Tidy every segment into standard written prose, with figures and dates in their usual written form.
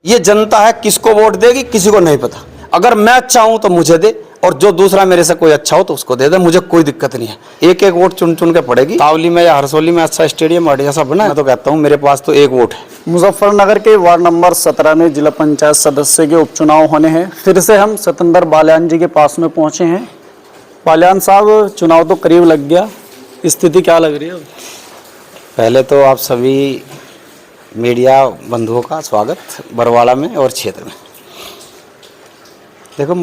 ये जनता है, किसको वोट देगी किसी को नहीं पता। अगर मैं अच्छा हूं तो मुझे दे, और जो दूसरा मेरे से कोई अच्छा हो तो उसको दे दे, मुझे कोई दिक्कत नहीं है। एक एक वोट चुन चुन के पड़ेगी। तावली में या हरसोली में अच्छा स्टेडियम और ऐसा बना है, मैं तो कहता हूँ मेरे पास तो एक वोट है। मुजफ्फरनगर के वार्ड नंबर 17 में जिला पंचायत सदस्य के उपचुनाव होने हैं। फिर से हम सतेंद्र बाल्यान जी के पास में पहुंचे हैं। बाल्यान साहब, चुनाव तो करीब लग गया, स्थिति क्या लग रही है? पहले तो आप सभी मीडिया बंधुओं का स्वागत बरवाड़ा में और क्षेत्र में। देखो,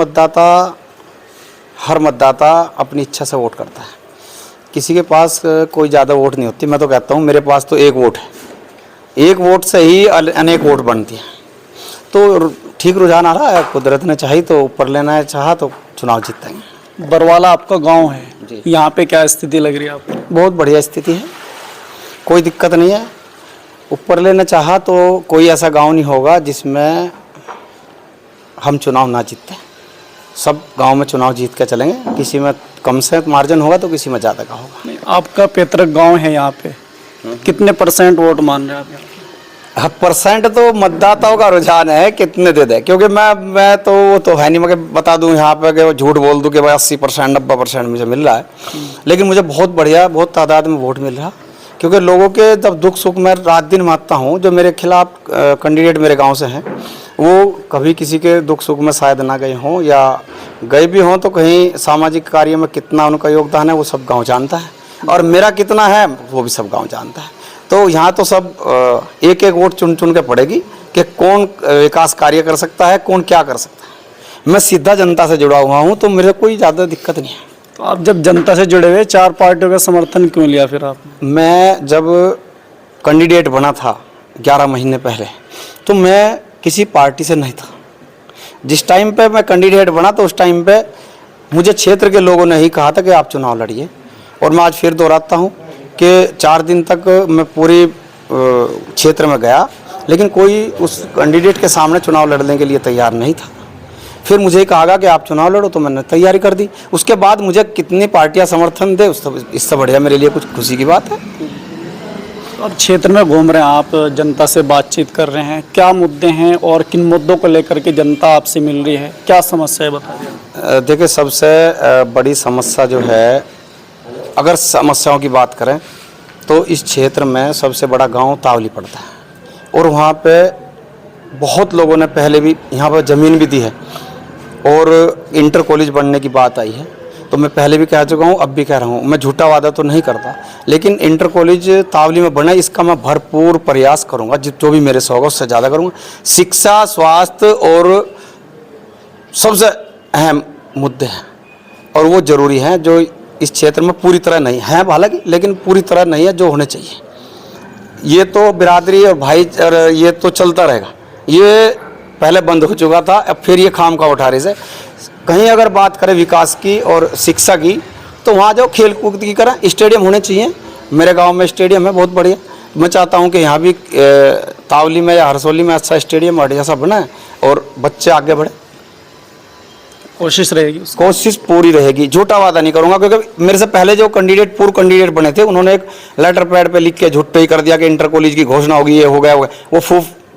हर मतदाता अपनी इच्छा से वोट करता है, किसी के पास कोई ज़्यादा वोट नहीं होती। मैं तो कहता हूँ मेरे पास तो एक वोट है, एक वोट से ही अनेक वोट बनती है। तो ठीक रुझान आ रहा है, कुदरत ने चाही तो ऊपर लेना है, चाहा तो चुनाव जीतेंगे। बरवाला आपका गांव है, यहाँ पे क्या स्थिति लग रही है आपको? बहुत बढ़िया स्थिति है, कोई दिक्कत नहीं है। ऊपर लेना चाहा तो कोई ऐसा गांव नहीं होगा जिसमें हम चुनाव ना जीतते। सब गांव में चुनाव जीत के चलेंगे, किसी में कम से मार्जिन होगा तो किसी में ज़्यादा का होगा। आपका पैतृक गांव है, यहाँ पे कितने % वोट मान रहे हैं आप? हाँ, परसेंट तो मतदाताओं का रुझान है, कितने दे दे, क्योंकि मैं तो वो तो है नहीं, मैं बता दूं यहाँ पे कि झूठ बोल दूं कि भाई 80% 90% मुझे मिल रहा है। लेकिन मुझे बहुत बढ़िया, बहुत तादाद में वोट मिल रहा, क्योंकि लोगों के जब दुख सुख में रात दिन मानता हूँ। जो मेरे खिलाफ कैंडिडेट मेरे गांव से हैं, वो कभी किसी के दुख सुख में शायद ना गए हों, या गए भी हों तो कहीं सामाजिक कार्य में कितना उनका योगदान है वो सब गांव जानता है, और मेरा कितना है वो भी सब गांव जानता है। तो यहाँ तो सब एक एक वोट चुन चुन के पड़ेगी कि कौन विकास कार्य कर सकता है, कौन क्या कर सकता है। मैं सीधा जनता से जुड़ा हुआ हूँ, तो मेरे कोई ज़्यादा दिक्कत नहीं है। तो आप जब जनता से जुड़े हुए, 4 पार्टियों का समर्थन क्यों लिया फिर आप? मैं जब कैंडिडेट बना था 11 महीने पहले, तो मैं किसी पार्टी से नहीं था। जिस टाइम पे मैं कैंडिडेट बना तो उस टाइम पे मुझे क्षेत्र के लोगों ने ही कहा था कि आप चुनाव लड़िए। और मैं आज फिर दोहराता हूँ कि 4 दिन तक मैं पूरे क्षेत्र में गया, लेकिन कोई उस कैंडिडेट के सामने चुनाव लड़ने के लिए तैयार नहीं था। फिर मुझे कहा गया कि आप चुनाव लड़ो, तो मैंने तैयारी कर दी। उसके बाद मुझे कितनी पार्टियां समर्थन दे, इससे बढ़िया मेरे लिए कुछ खुशी की बात है। अब क्षेत्र में घूम रहे हैं आप, जनता से बातचीत कर रहे हैं, क्या मुद्दे हैं और किन मुद्दों को लेकर के जनता आपसे मिल रही है, क्या समस्या है बताइए? देखिए, सबसे बड़ी समस्या जो है, अगर समस्याओं की बात करें तो इस क्षेत्र में सबसे बड़ा गांव तावली पड़ता है, और वहाँ पे बहुत लोगों ने पहले भी यहाँ पर ज़मीन भी दी है, और इंटर कॉलेज बनने की बात आई है। तो मैं पहले भी कह चुका हूँ, अब भी कह रहा हूँ, मैं झूठा वादा तो नहीं करता, लेकिन इंटर कॉलेज तावली में बने, इसका मैं भरपूर प्रयास करूँगा, जो भी मेरे से होगा उससे ज़्यादा करूँगा। शिक्षा, स्वास्थ्य और सबसे अहम मुद्दे हैं, और वो ज़रूरी हैं, जो इस क्षेत्र में पूरी तरह नहीं है, हालांकि, लेकिन पूरी तरह नहीं है जो होने चाहिए। ये तो बिरादरी और भाई ये तो चलता रहेगा, ये पहले बंद हो चुका था, अब फिर ये खाम का उठा रहे से। कहीं अगर बात करें विकास की और शिक्षा की, तो वहाँ जो खेल कूद की करें, स्टेडियम होने चाहिए। मेरे गांव में स्टेडियम है बहुत बढ़िया, मैं चाहता हूँ कि यहाँ भी तावली में या हरसोली में अच्छा स्टेडियम और जैसा बना, और बच्चे आगे बढ़े। कोशिश रहेगी, कोशिश पूरी रहेगी, झूठा वादा नहीं करूंगा, क्योंकि मेरे से पहले जो पूर्व कैंडिडेट बने थे, उन्होंने एक लेटर पैड पे लिख के झूठे ही कर दिया कि इंटर कॉलेज की घोषणा होगी, ये हो गया, वो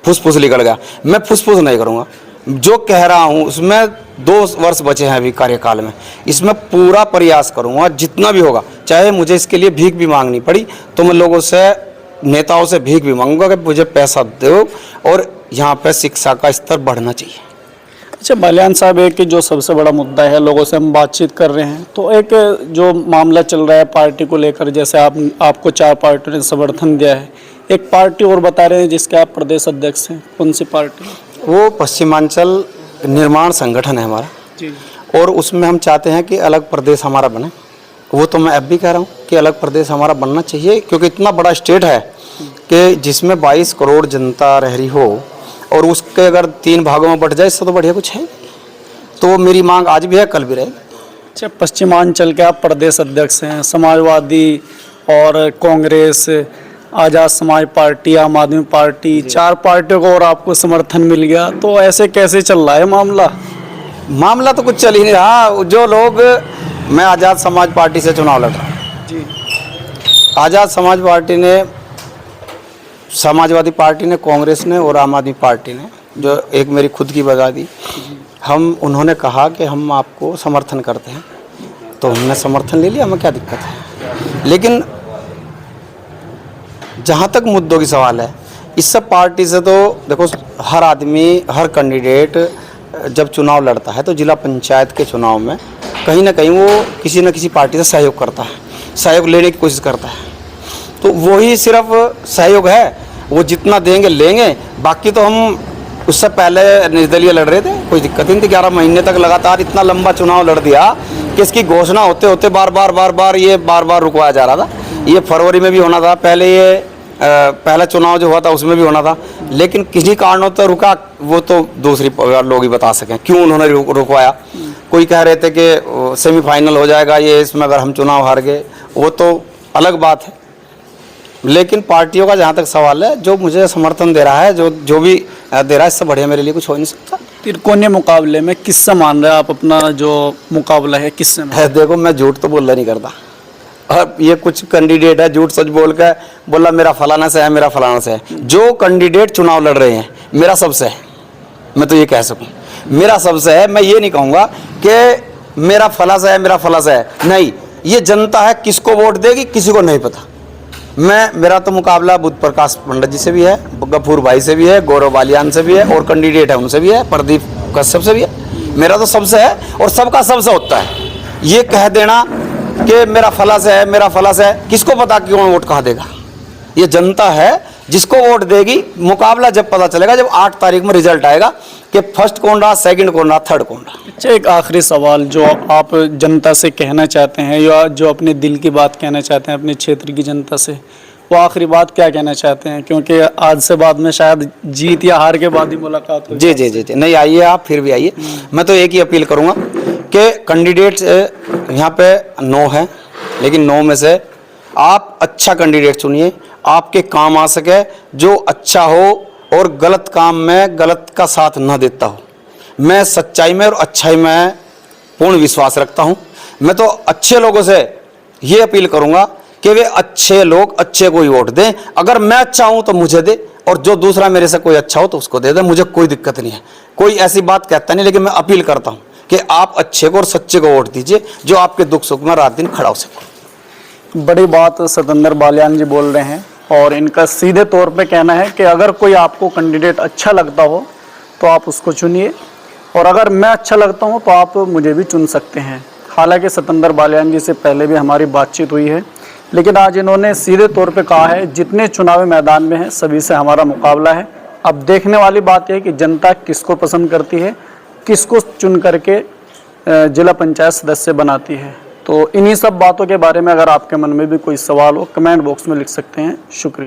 फुसफुस निकल गया। मैं फुसफुस नहीं करूंगा, जो कह रहा हूं उसमें 2 वर्ष बचे हैं अभी कार्यकाल में, इसमें पूरा प्रयास करूंगा जितना भी होगा। चाहे मुझे इसके लिए भीख भी मांगनी पड़ी तो मैं लोगों से, नेताओं से भीख भी मांगूंगा कि मुझे पैसा दो, और यहाँ पे शिक्षा का स्तर बढ़ना चाहिए। अच्छा बाल्यान साहब, एक जो सबसे बड़ा मुद्दा है, लोगों से हम बातचीत कर रहे हैं, तो एक जो मामला चल रहा है पार्टी को लेकर, जैसे आपको 4 पार्टियों ने समर्थन दिया है, एक पार्टी और बता रहे हैं जिसके आप प्रदेश अध्यक्ष हैं, कौन सी पार्टी? वो पश्चिमांचल निर्माण संगठन है हमारा जी, और उसमें हम चाहते हैं कि अलग प्रदेश हमारा बने। वो तो मैं अब भी कह रहा हूँ कि अलग प्रदेश हमारा बनना चाहिए, क्योंकि इतना बड़ा स्टेट है कि जिसमें 22 करोड़ जनता रह रही हो, और उसके अगर 3 भागों में बट जाए, इससे तो बढ़िया कुछ है। तो मेरी मांग आज भी है, कल भी रहेगी। अच्छा, पश्चिमांचल के आप प्रदेश अध्यक्ष हैं, समाजवादी और कांग्रेस, आज़ाद समाज पार्टी, आम आदमी पार्टी, 4 पार्टियों को और आपको समर्थन मिल गया, तो ऐसे कैसे चल रहा है मामला? मामला तो कुछ चल ही नहीं रहा। जो लोग, मैं आज़ाद समाज पार्टी से चुनाव लड़ रहा हूँ जी, आज़ाद समाज पार्टी ने, समाजवादी पार्टी ने, कांग्रेस ने और आम आदमी पार्टी ने जो एक मेरी खुद की बता दी, उन्होंने कहा कि हम आपको समर्थन करते हैं, तो हमने समर्थन ले लिया, हमें क्या दिक्कत है। लेकिन जहाँ तक मुद्दों की सवाल है, इस सब पार्टी से तो देखो, हर आदमी, हर कैंडिडेट जब चुनाव लड़ता है तो जिला पंचायत के चुनाव में कहीं ना कहीं वो किसी न किसी पार्टी से सहयोग करता है, सहयोग लेने की कोशिश करता है। तो वही सिर्फ सहयोग है, वो जितना देंगे लेंगे। बाकी तो हम उससे पहले निर्दलीय लड़ रहे थे, कोई दिक्कत नहीं थी। 11 महीने तक लगातार इतना लंबा चुनाव लड़ दिया कि इसकी घोषणा होते होते बार बार रुकवाया जा रहा था। ये फरवरी में भी होना था, पहला चुनाव जो हुआ था उसमें भी होना था, लेकिन किसी कारणों तो रुका। वो तो दूसरी लोग ही बता सकें क्यों उन्होंने रुकवाया। कोई कह रहे थे कि सेमीफाइनल हो जाएगा ये, इसमें अगर हम चुनाव हार गए, वो तो अलग बात है। लेकिन पार्टियों का जहाँ तक सवाल है, जो मुझे समर्थन दे रहा है, जो भी दे रहा है, इससे बढ़िया मेरे लिए कुछ हो नहीं सकता। तिरकोने मुकाबले में किससे मान रहे हैं आप? अपना जो मुकाबला है किससे है? देखो, मैं झूठ तो बोलना नहीं करता, और ये कुछ कैंडिडेट है झूठ सच बोल के बोला मेरा फलाना से है, मेरा फलाना से है। जो कैंडिडेट चुनाव लड़ रहे हैं, मेरा सबसे है, मैं तो ये कह सकूं, मेरा सबसे है। मैं ये नहीं कहूँगा कि मेरा फला से है, मेरा फला से है, नहीं। ये जनता है, किसको वोट देगी किसी को नहीं पता। मेरा तो मुकाबला बुद्ध प्रकाश पंडित जी से भी है, गफूर भाई से भी है, गौरव बालियान से भी है, और कैंडिडेट है उनसे भी है, प्रदीप कश्यप से भी है। मेरा तो सबसे है, और सबका सबसे होता है। ये कह देना कि मेरा फला से है, मेरा फला से है, किसको पता कि कौन वोट कहाँ देगा। ये जनता है, जिसको वोट देगी। मुकाबला जब पता चलेगा, जब 8 तारीख में रिजल्ट आएगा कि फर्स्ट कौन रहा, सेकंड कौन रहा, थर्ड कौन रहा। अच्छा, एक आखिरी सवाल जो आप जनता से कहना चाहते हैं, या जो अपने दिल की बात कहना चाहते हैं अपने क्षेत्र की जनता से, वो आखिरी बात क्या कहना चाहते हैं? क्योंकि आज से बाद में शायद जीत या हार के बाद ही मुलाकात हो। जी, नहीं, आइए आप, फिर भी आइए। मैं तो एक ही अपील करूँगा कि कैंडिडेट यहाँ पे 9 है, लेकिन 9 में से आप अच्छा कैंडिडेट चुनिए, आपके काम आ सके, जो अच्छा हो और गलत काम में गलत का साथ न देता हो। मैं सच्चाई में और अच्छाई में पूर्ण विश्वास रखता हूँ। मैं तो अच्छे लोगों से ये अपील करूँगा कि वे अच्छे लोग अच्छे को ही वोट दें। अगर मैं अच्छा हूँ तो मुझे दे, और जो दूसरा मेरे से कोई अच्छा हो तो उसको दे दे, मुझे कोई दिक्कत नहीं है। कोई ऐसी बात कहता नहीं, लेकिन मैं अपील करता हूँ कि आप अच्छे को और सच्चे को वोट दीजिए, जो आपके दुख सुख में रात दिन खड़ा हो सके। बड़ी बात सतेंद्र बालियान जी बोल रहे हैं, और इनका सीधे तौर पे कहना है कि अगर कोई आपको कैंडिडेट अच्छा लगता हो तो आप उसको चुनिए, और अगर मैं अच्छा लगता हूं तो आप मुझे भी चुन सकते हैं। हालांकि सतेंद्र बालियान जी से पहले भी हमारी बातचीत हुई है, लेकिन आज इन्होंने सीधे तौर पे कहा है जितने चुनावी मैदान में हैं सभी से हमारा मुकाबला है। अब देखने वाली बात यह है कि जनता किसको पसंद करती है, किसको चुन करके जिला पंचायत सदस्य बनाती है। तो इन्हीं सब बातों के बारे में अगर आपके मन में भी कोई सवाल हो, कमेंट बॉक्स में लिख सकते हैं। शुक्रिया।